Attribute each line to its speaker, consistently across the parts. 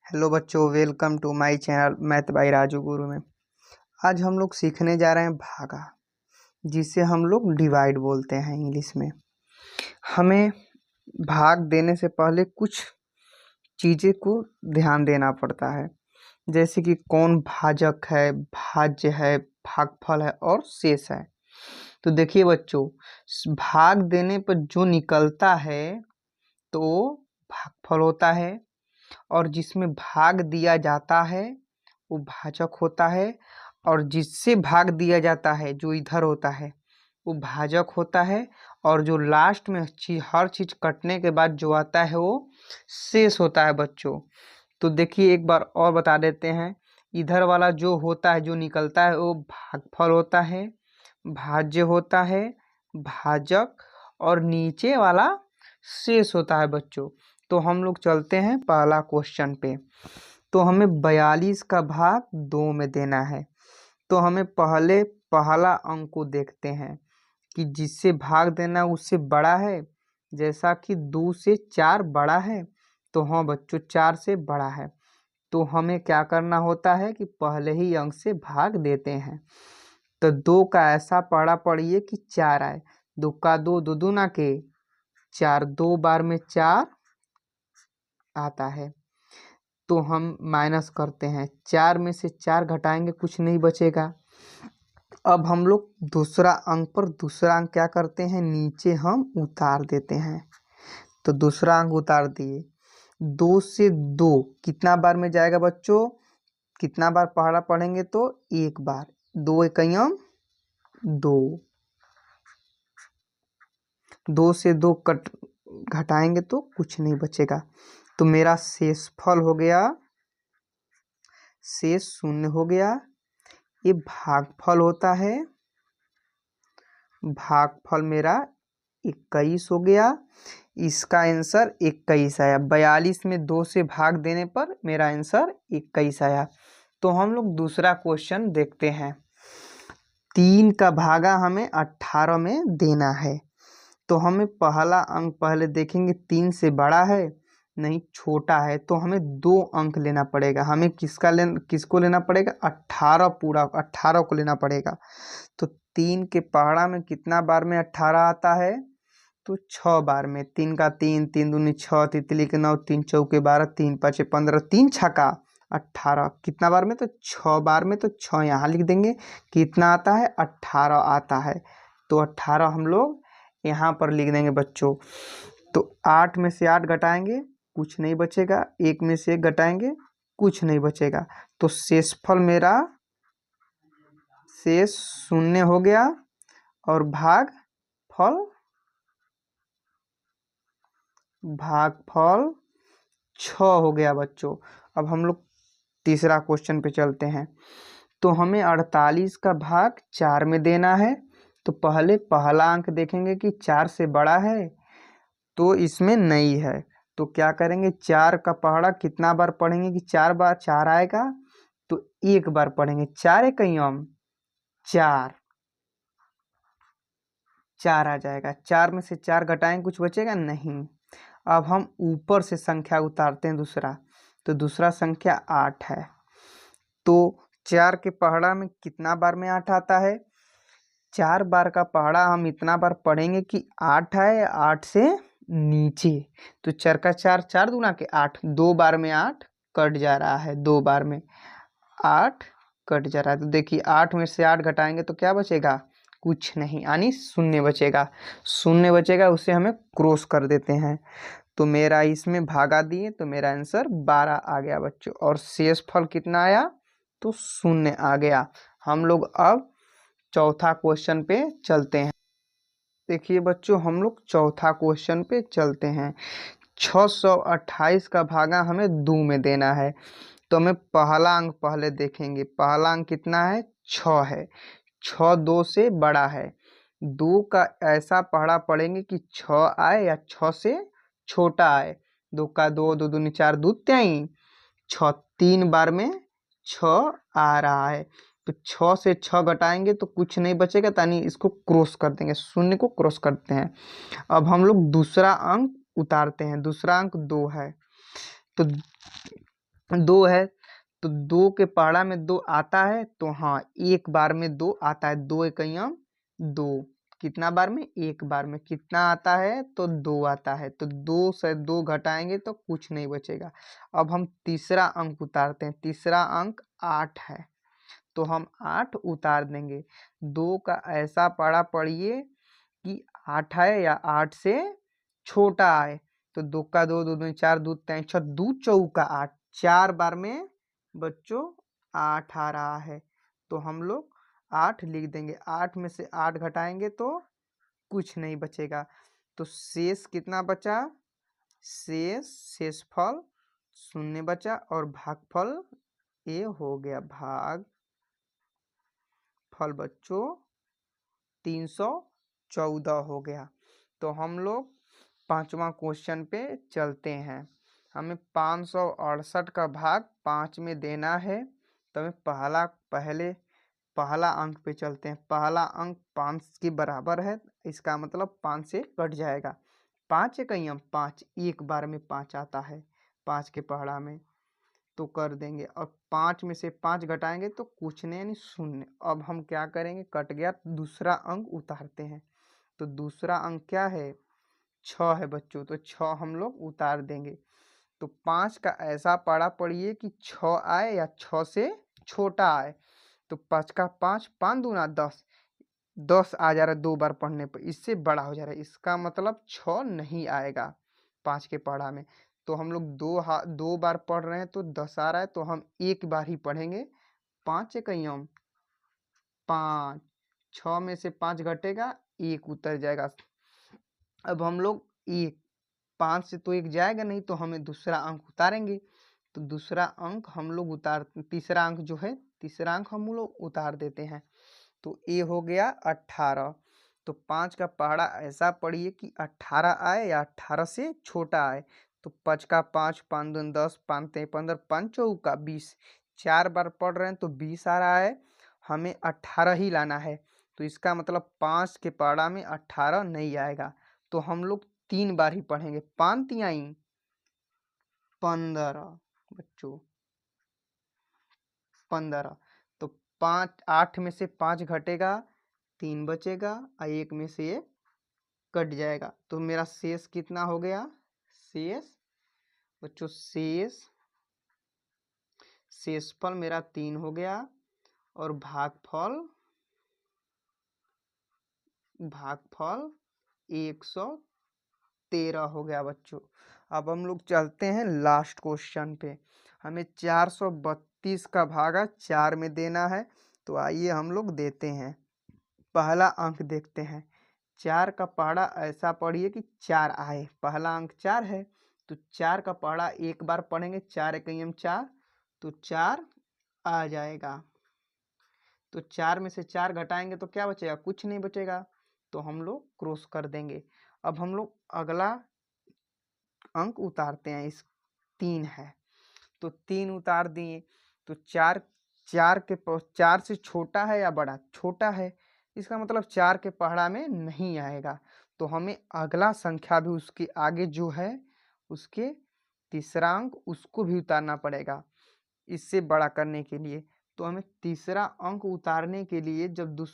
Speaker 1: Hello बच्चों, welcome to my channel math by Raju Guru में। आज हम लोग सीखने जा रहे हैं भागा, जिसे हम लोग डिवाइड बोलते हैं इंग्लिश में। हमें भाग देने से पहले कुछ चीज़ें को ध्यान देना पड़ता है, जैसे कि कौन भाजक है, भाज्य है, भागफल है और शेष है। तो देखिए बच्चों, भाग देने पर जो निकलता है तो भागफल होता है, और जिसमें भाग दिया जाता है वो भाजक होता है, और जिससे भाग दिया जाता है जो इधर होता है वो भाजक होता है, और जो लास्ट में हर चीज कटने के बाद जो आता है वो शेष होता है बच्चों। तो देखिए एक बार और बता देते हैं। इधर वाला जो होता है, जो निकलता है, वो भागफल होता है, भाज्य होता है, भाजक, और नीचे वाला शेष होता है बच्चों। तो हम लोग चलते हैं पहला क्वेश्चन पे। तो हमें 42 का भाग 2 में देना है। तो हमें पहले पहला अंक को देखते हैं कि जिससे भाग देना उससे बड़ा है। जैसा कि 2 से 4 बड़ा है, तो हाँ बच्चों 4 से बड़ा है। तो हमें क्या करना होता है कि पहले ही अंक से भाग देते हैं। तो 2 का ऐसा पढ़ा पढ़िए कि 4 आए। 2 का 2, 2 दूना के 4, 2 बार में 4 आता है। तो हम माइनस करते हैं, 4 में से 4 घटाएंगे, कुछ नहीं बचेगा। अब हम लोग दूसरा अंक पर दूसरा अंक क्या करते हैं, नीचे हम उतार देते हैं। तो दूसरा अंक उतार दिए। 2 से 2 कितना बार में जाएगा बच्चों? कितना बार पहाड़ा पढ़ेंगे? तो एक बार। 2 एकम 2। 2 से 2 कट घटाएंगे तो कुछ नहीं बचेगा। तो मेरा शेषफल हो गया, शेष 0 हो गया। ये भागफल होता है, भागफल मेरा 21 हो गया। इसका आंसर 21 आया। 42 में 2 से भाग देने पर मेरा आंसर 21 आया। तो हम लोग दूसरा क्वेश्चन देखते हैं। 3 का भागा हमें 18 में देना है। तो हमें पहला अंक पहले देखेंगे, 3 से बड़ा है नहीं छोटा है, तो हमें 2 अंक लेना पड़ेगा। हमें किसको लेना पड़ेगा? 18 पूरा 18 को लेना पड़ेगा। तो 3 के पहाड़ा में कितना बार में 18 आता है? तो 6 बार में। 3 का 3, 3 दूनी 6, तितली के 9, 3 चौके 12, 3 पाँचे 15, 3 छक्का 18। कितना बार में? तो 6 बार में। तो 6 यहाँ लिख देंगे। कितना आता है? 18 आता है। तो 18 हम लोग यहाँ पर लिख देंगे बच्चों। तो 8 में से 8 घटाएंगे, कुछ नहीं बचेगा। 1 में से 1 घटाएंगे, कुछ नहीं बचेगा। तो शेषफल मेरा शेष 0 हो गया, और भागफल 6 हो गया बच्चों। अब हम लोग तीसरा क्वेश्चन पे चलते हैं। तो हमें 48 का भाग 4 में देना है। तो पहले पहला अंक देखेंगे कि 4 से बड़ा है, तो इसमें नहीं है। तो क्या करेंगे, 4 का पहाड़ा कितना बार पढ़ेंगे कि 4 बार 4 आएगा? तो एक बार पढ़ेंगे। 4 एकम 4, 4 आ जाएगा। 4 में से 4 घटाएंगे, कुछ बचेगा नहीं। अब हम ऊपर से संख्या उतारते हैं दूसरा। तो दूसरा संख्या 8 है। तो 4 के पहाड़ा में कितना बार में 8 आता है? 4 बार का पहाड़ा हम इतना बार पढ़ेंगे कि 8 आए, 8 से नीचे। तो 4 का 4, 4 दूना के 8, 2 बार में 8 कट जा रहा है। 2 बार में 8 कट जा रहा है। तो देखिए 8 में से 8 घटाएंगे तो क्या बचेगा? कुछ नहीं, यानी 0 बचेगा। 0 बचेगा, उसे हमें क्रॉस कर देते हैं। तो मेरा इसमें भागा दिए तो मेरा आंसर 12 आ गया बच्चों। और शेषफल कितना आया? तो 0 आ गया। हम लोग अब चौथा क्वेश्चन पे चलते हैं। देखिए बच्चों, हम लोग चौथा क्वेश्चन पे चलते हैं। 628 का भागा हमें 2 में देना है। तो हमें पहला अंक पहले देखेंगे। पहला अंक कितना है? 6 है। 6 2 से बड़ा है। 2 का ऐसा पहाड़ा पढ़ेंगे कि 6 आए या 6 से छोटा आए। 2 का 2, 2 दूनी 4, 2 त्याई 6, 3 बार में 6 आ रहा है। तो 6 से 6 घटाएंगे तो कुछ नहीं बचेगा, यानी इसको क्रॉस कर देंगे, 0 को क्रॉस करते हैं। अब हम लोग दूसरा अंक उतारते हैं। दूसरा अंक 2 है। तो 2 है तो 2 के पहाड़ा में 2 आता है, तो हाँ एक बार में 2 आता है। 2 एकम 2, कितना बार में? एक बार में। कितना आता है? तो 2 आता है। तो 2 से 2 घटाएंगे तो कुछ नहीं बचेगा। अब हम तीसरा अंक उतारते हैं। तीसरा अंक 8 है, तो हम 8 उतार देंगे। 2 का ऐसा पहाड़ा पढ़िए कि 8 आए या 8 से छोटा आए। तो 2 का 2, 2 दूनी 4, 2 3 6, 2 चौका 8, 4 बार में बच्चों 8 आ रहा है, तो हम लोग 8 लिख देंगे। 8 में से 8 घटाएंगे तो कुछ नहीं बचेगा। तो शेष कितना बचा? शेषफल 0 बचा और भागफल ये हो गया। भागफल बच्चों 314 हो गया। तो हम लोग 5वां क्वेश्चन पे चलते हैं। हमें 568 का भाग 5 में देना है, तो हमें पहला अंक पे चलते हैं। पहला अंक 5 के बराबर है, इसका मतलब 5 से कट जाएगा। 5 एकम 5, एक बार में 5 आता है 5 के पहाड़ा में, तो कर देंगे। और 5 में से 5 घटाएंगे तो कुछ नहीं, यानी 0। अब हम क्या करेंगे? कट गया, दूसरा अंक उतारते हैं। तो दूसरा अंक क्या है? 6 है बच्चों, तो 6 हम लोग उतार देंगे। तो 5 का ऐसा पहाड़ा पढ़िए कि 6 आए या 6 से छोटा आए। तो 5 का 5, 5 दूना 10, 10 आ जा रहा है 2 बार पढ़ने पर, इससे बड़ा हो जा रहा है। इसका मतलब 6 नहीं आएगा 5 के पहाड़ा में। तो हम लोग 2 बार पढ़ रहे हैं तो 10 आ रहा है, तो हम एक बार ही पढ़ेंगे। 5 एकम 5, 6 में से 5 घटेगा, 1 उतर जाएगा। अब हम लोग 5 से तो 1 जाएगा नहीं, तो हमें दूसरा अंक उतारेंगे। तो दूसरा अंक हम लोग तीसरा अंक जो है, तीसरा अंक हम लोग उतार देते हैं। तो ये हो गया 18। तो 5 का पहाड़ा ऐसा पढ़िए कि 18 आए या 18 से छोटा आए। तो 5 का 5, 5 दूनी 10, 5 3 15, 5 चौका 20, 4 बार पढ़ रहे हैं तो 20 आ रहा है। हमें 18 ही लाना है, तो इसका मतलब 5 के पहाड़ा में 18 नहीं आएगा। तो हम लोग 3 बार ही पढ़ेंगे। 5 तिहाई 15 बच्चों, 15। तो 8 में से 5 घटेगा, 3 बचेगा और 1 में से 1 कट जाएगा। तो मेरा शेष कितना हो गया? शेष बच्चों शेषफल मेरा 3 हो गया और भागफल 113 हो गया बच्चों। अब हम लोग चलते हैं लास्ट क्वेश्चन पे। हमें 432 का भागा 4 में देना है, तो आइए हम लोग देते हैं। पहला अंक देखते हैं। 4 का पहाड़ा ऐसा पढ़िए कि 4 आए। पहला अंक 4 है, तो 4 का पहाड़ा एक बार पढ़ेंगे। 4 एकम 4, तो 4 आ जाएगा। तो 4 में से 4 घटाएंगे तो क्या बचेगा? कुछ नहीं बचेगा, तो हम लोग क्रॉस कर देंगे। अब हम लोग अगला अंक उतारते हैं। 3 है, तो 3 उतार दिए। तो 4 4 से छोटा है या बड़ा? छोटा है, इसका मतलब 4 के पहाड़ा में नहीं आएगा। तो हमें अगला संख्या भी उसके आगे जो है, उसके तीसरा अंक उसको भी उतारना पड़ेगा इससे बड़ा करने के लिए। तो हमें तीसरा अंक उतारने के लिए जब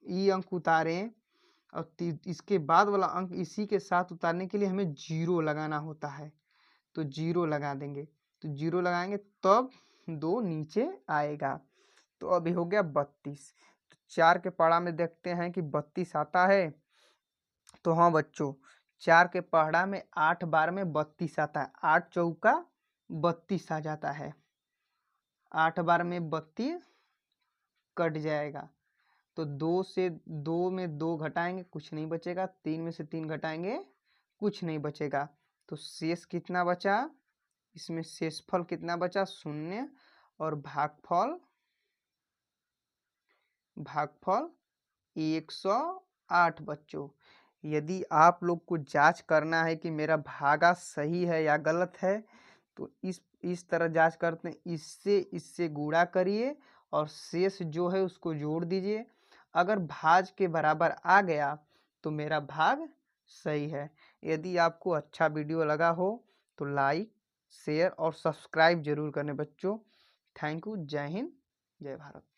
Speaker 1: ये अंक उतारें और इसके बाद वाला अंक इसी के साथ उतारने के लिए हमें 0 लगाना होता है। तो 0 लगा देंगे। तो 0 लगाएंगे तब 2 नीचे आएगा। तो अभी हो गया 32। तो 4 के पहाड़ा में देखते हैं कि 32 आता है। तो हाँ बच्चों, 4 के पहाड़ा में 8 बार में 32 आता है। 8 चौका 32 आ जाता है। 8 बार में 32 कट जाएगा। तो 2 में 2 घटाएंगे, कुछ नहीं बचेगा। 3 में से 3 घटाएंगे, कुछ नहीं बचेगा। तो शेष कितना बचा? इसमें शेषफल कितना बचा? 0। और भागफल 108 बच्चों। यदि आप लोग को जांच करना है कि मेरा भागा सही है या गलत है, तो इस तरह जांच करते हैं। इससे गुणा करिए और शेष जो है उसको जोड़ दीजिए। अगर भाज के बराबर आ गया तो मेरा भाग सही है। यदि आपको अच्छा वीडियो लगा हो तो लाइक शेयर और सब्सक्राइब जरूर करें बच्चों। Thank you. जय हिंद, जय भारत।